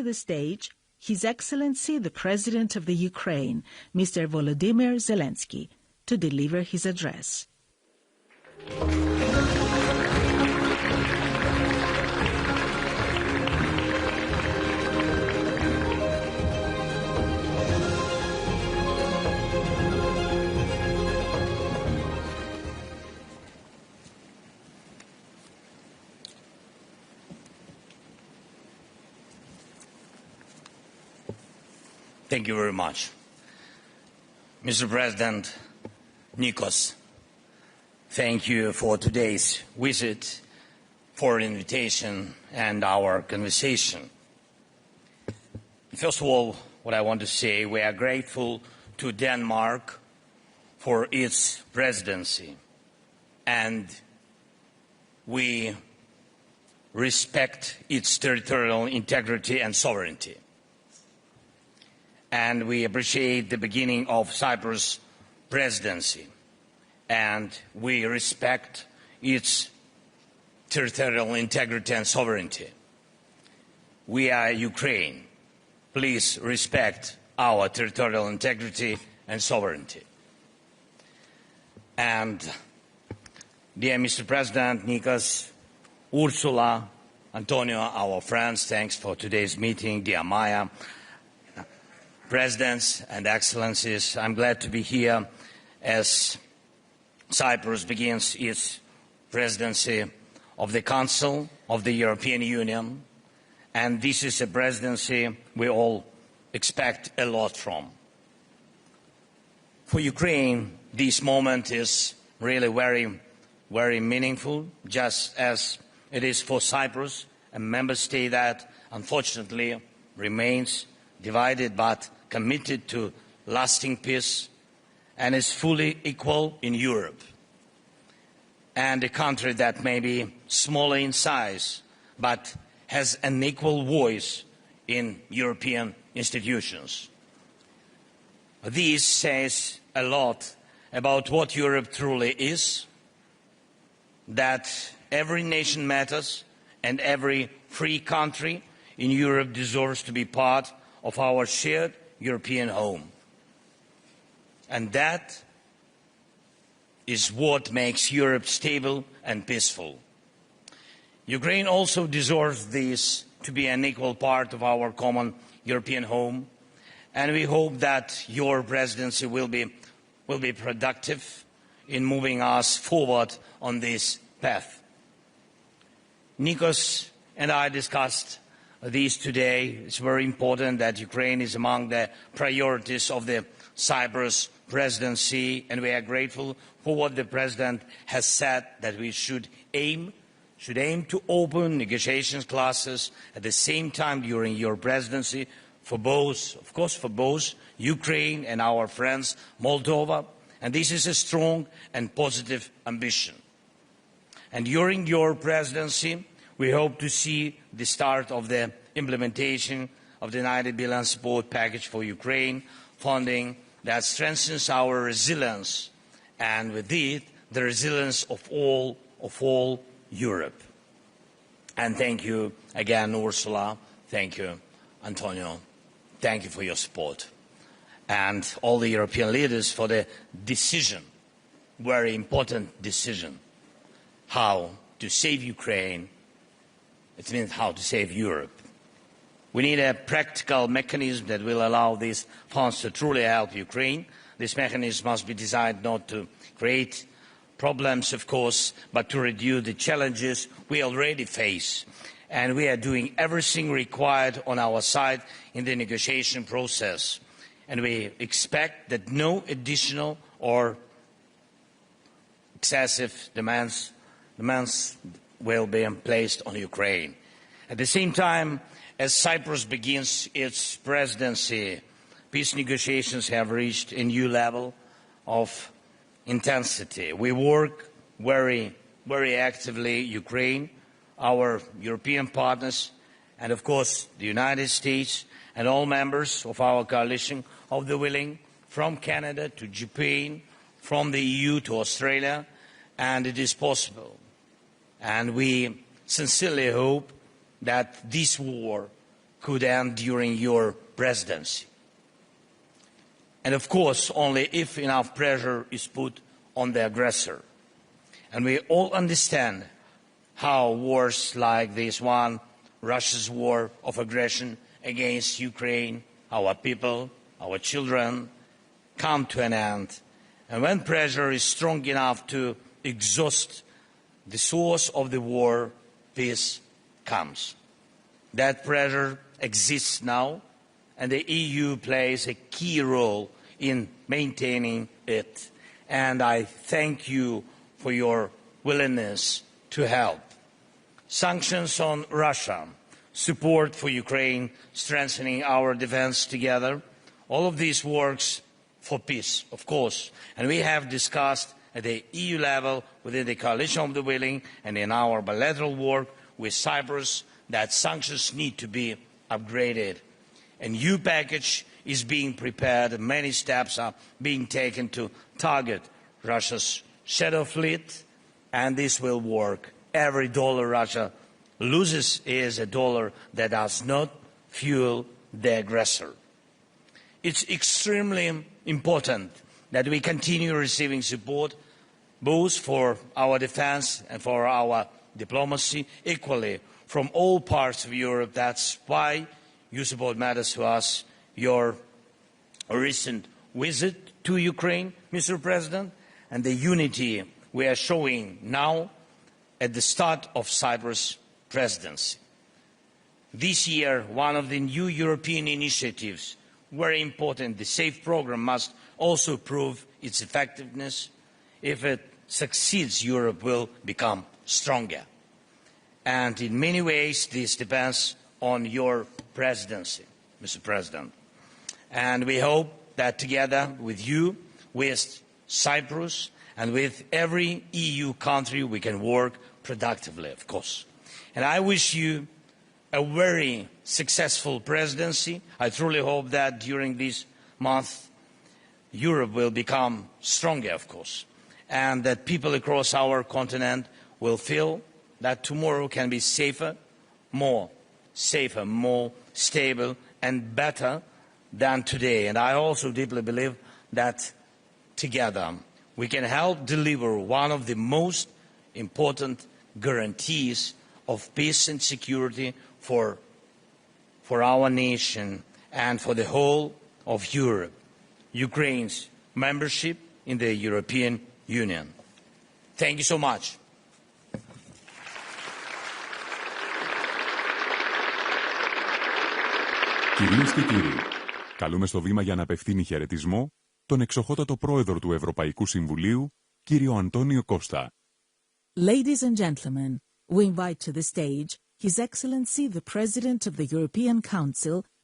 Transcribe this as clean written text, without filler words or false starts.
the stage His Excellency the President of the Ukraine, Mr. Volodymyr Zelenskyy, to deliver his address. Thank you very much. Mr. President Nikos, thank you for today's visit, for an invitation and our conversation. First of all, what I want to say, we are grateful to Denmark for its presidency, and we respect its territorial integrity and sovereignty. And we appreciate the beginning of Cyprus presidency, and we respect its territorial integrity and sovereignty. We are Ukraine. Please respect our territorial integrity and sovereignty. And dear Mr. President Nikos, Ursula, Antonio, our friends, thanks for today's meeting, dear Maya, Presidents and Excellencies, I'm glad to be here as Cyprus begins its presidency of the Council of the European Union, and this is a presidency we all expect a lot from. For Ukraine, this moment is really very, very meaningful, just as it is for Cyprus, a member state that unfortunately remains divided but committed to lasting peace and is fully equal in Europe, and a country that may be smaller in size but has an equal voice in European institutions. This says a lot about what Europe truly is, that every nation matters and every free country in Europe deserves to be part of our shared European home. And that is what makes Europe stable and peaceful. Ukraine also deserves this to be an equal part of our common European home, and we hope that your presidency will be productive in moving us forward on this path. Nikos and I discussed this today. It's very important that Ukraine is among the priorities of the Cyprus presidency, and we are grateful for what the President has said, that we should aim to open negotiations classes at the same time during your presidency for both, of course, for both Ukraine and our friends Moldova, and this is a strong and positive ambition. And during your presidency, we hope to see the start of the implementation of the 90 billion support package for Ukraine, funding that strengthens our resilience, and with it, the resilience of all Europe. And thank you again, Ursula. Thank you, Antonio. Thank you for your support. And all the European leaders for the decision, very important decision, how to save Ukraine. It means how to save Europe. We need a practical mechanism that will allow these funds to truly help Ukraine. This mechanism must be designed not to create problems, of course, but to reduce the challenges we already face. And we are doing everything required on our side in the negotiation process. And we expect that no additional or excessive demands will be placed on Ukraine. At the same time, as Cyprus begins its presidency, peace negotiations have reached a new level of intensity. We work very, very actively, Ukraine, our European partners, and of course the United States and all members of our coalition of the willing, from Canada to Japan, from the EU to Australia, and it is possible. And we sincerely hope that this war could end during your presidency. And of course, only if enough pressure is put on the aggressor. And we all understand how wars like this one, Russia's war of aggression against Ukraine, our people, our children, come to an end. And when pressure is strong enough to exhaust the source of the war, peace comes. That pressure exists now, and the EU plays a key role in maintaining it. And I thank you for your willingness to help. Sanctions on Russia, support for Ukraine, strengthening our defense together, all of this works for peace, of course. And we have discussed at the EU level, within the coalition of the willing, and in our bilateral work with Cyprus, that sanctions need to be upgraded. A new package is being prepared, and many steps are being taken to target Russia's shadow fleet, and this will work. Every dollar Russia loses is a dollar that does not fuel the aggressor. It's extremely important that we continue receiving support both for our defense and for our diplomacy equally from all parts of Europe. That's why your support matters to us. Your recent visit to Ukraine, Mr. President, and the unity we are showing now at the start of Cyprus presidency. This year, one of the new European initiatives, very important, the SAFE programme, must also prove its effectiveness. If it succeeds, Europe will become stronger. And in many ways, this depends on your presidency, Mr. President. And we hope that together with you, with Cyprus, and with every EU country, we can work productively, of course. And I wish you a very successful presidency. I truly hope that during this month, Europe will become stronger, of course, and that people across our continent will feel that tomorrow can be safer, more stable, and better than today. And I also deeply believe that together we can help deliver one of the most important guarantees of peace and security for our nation and for the whole of Europe, Ukraine's membership in the European Union. Thank you so much. Κυρίες και κύριοι, καλούμε στο βήμα για να απευθύνει χαιρετισμό τον εξοχότατο πρόεδρο του Ευρωπαϊκού Συμβουλίου, κύριο Αντώνιο Κώστα. Ladies and gentlemen, we invite to the stage His Excellency the President of the European Council,